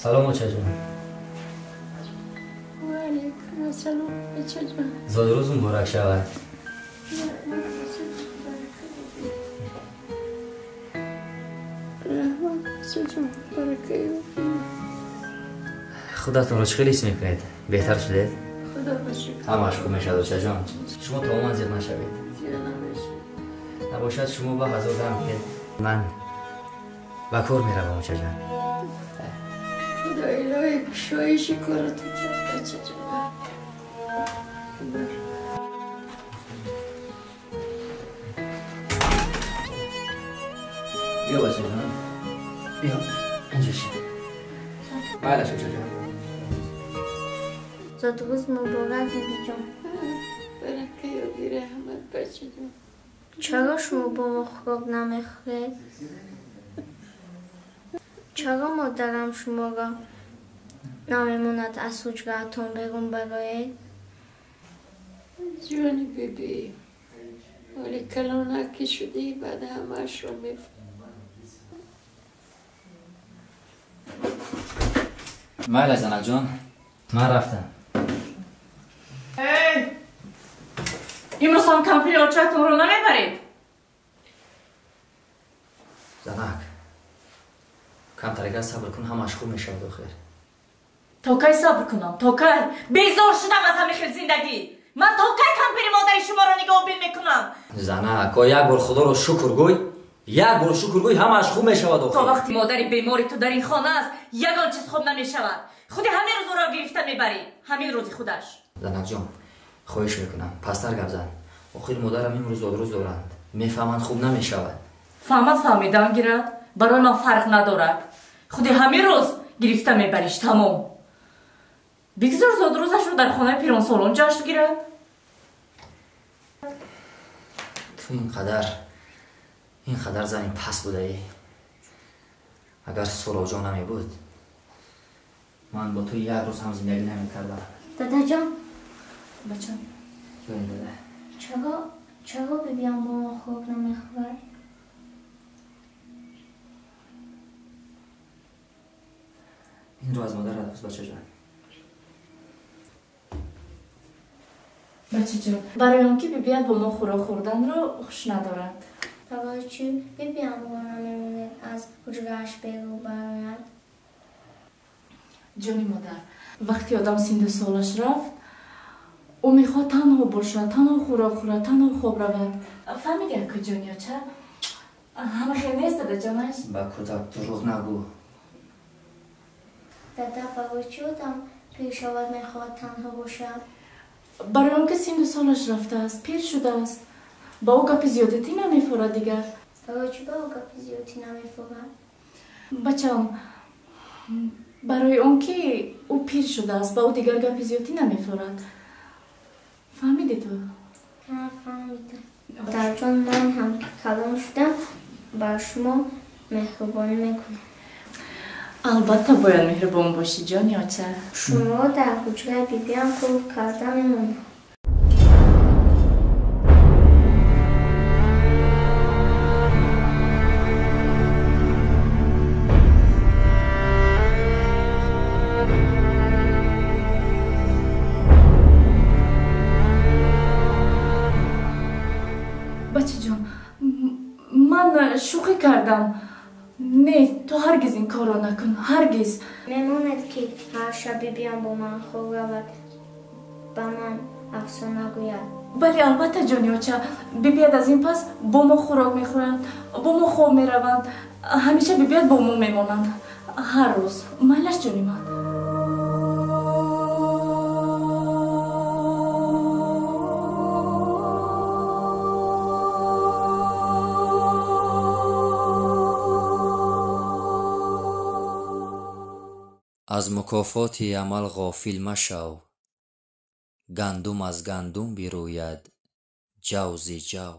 سلام بچه جان. و علیکم السلام بچه جان. زاد روز مبارک شود. خودتون رو خیلی اسم میکنید؟ بهتر شدید؟ خدا باشید. همش خوب میشد بچه جان. شما تماما زیر نشوید. نباشد شما با هزار دم بگید من با کار میروم بچه جان. خدا الهی کشایش کارتو کرد بچه جان. بیا بچه جان. بیا اینجا شید. بله بچه جان. زاد روز مبارک بیبی جان. برکه و بیرحمت بچه جان. چرا شما با ما خواب نمیخورید؟ چرا مادرم شما را نمیموند از حجرتون بیرون برایید؟ جانی بیبی ولی کلانکی شدی بعد همش رو میفهم. بله زنک جان. من رفتم. امروز هم کمپی آچهتون رو نمیبرید؟ زنک کم ترگه صبر کن همش خوب میشه و خیر. تا کی صبر کنم؟ تا کی؟ بیزار شدم از همه خیل زندگی. من تا کی کمپیر مادر شما رو نگاه بیل میکنم؟ زنک یک بار خدا رو شکر گوی. یک بار شکر گوی همش خوب میشه و تا وقتی مادری بیماری تو در این خانه است یگان چیز خوب نمیشود. خودی همین روز را گرفته میبری. همین روزی خودش. زنک جان خواهش میکنم پستر گپ زن. آخر مادرم این روز دارند. میفهمند خوب نمیشود. فهمد فهمیدن گیرد برای من فرق ندارد. خودی همین روز گرفته میبریش تمام. بگذار زاد روزش رو در خانه پیران سالن جشن گیرد. تو اینقدر زنی پس بوده ای. اگر سراجا نمی بود من با تو یک روز هم زندگی نمی کردم. دادا جان بچه جایی داده چرا بیبیم با ما خواب نمیخورد؟ این رو از مادر رد بچه جان. بچه جان برای آنکه بیاد با ما خوراک خوردن رو خوش ندارد. برای چی بیبیم با نمیمونه از حجرهش بیرون براید؟ جانی مادر وقتی آدم 13 سالش رفت او میخواد تنها باشد، تنها خوراک خورد، تنها خواب رود. فهمیدی که جانی چه؟ همه خیلی نیست داده جانش؟ با کودک دروغ نگو. دادا برای چی آدم پیر شود میخواد تنها باشد؟ برای آنکه 13 سالش رفته است، پیر شده است. با او گپی زیادتی نمیفورد دیگر. برای چی با او گپی زیادتی نمیفورد؟ بچم برای آنکه او پیر شده است با او دیگر گپی زیادتی نمیفورد. فهمیدی تو؟ نه فهمیدم. در جان من هم که کلان شدم بر شما مهربانی میکنم. البته باید مهربان باشی جانی آچه. شما در حجره بیبیم خوب کرده میمونه. بچه جان من شوخی کردم. نه تو هرگز این کارو نکن. هرگز. میموند که هر شب بیبیم با من خوب رود با من افسانه گوید. بله البته جانی آچه بیاد از این پس با ما خوراک میخورند، با ما خواب میروند، همیشه بیاد با ما میمانند هر روز. مالش جانی من. از مکافات عمل غافل مشو. گندم از گندم بیروید جو ز جو.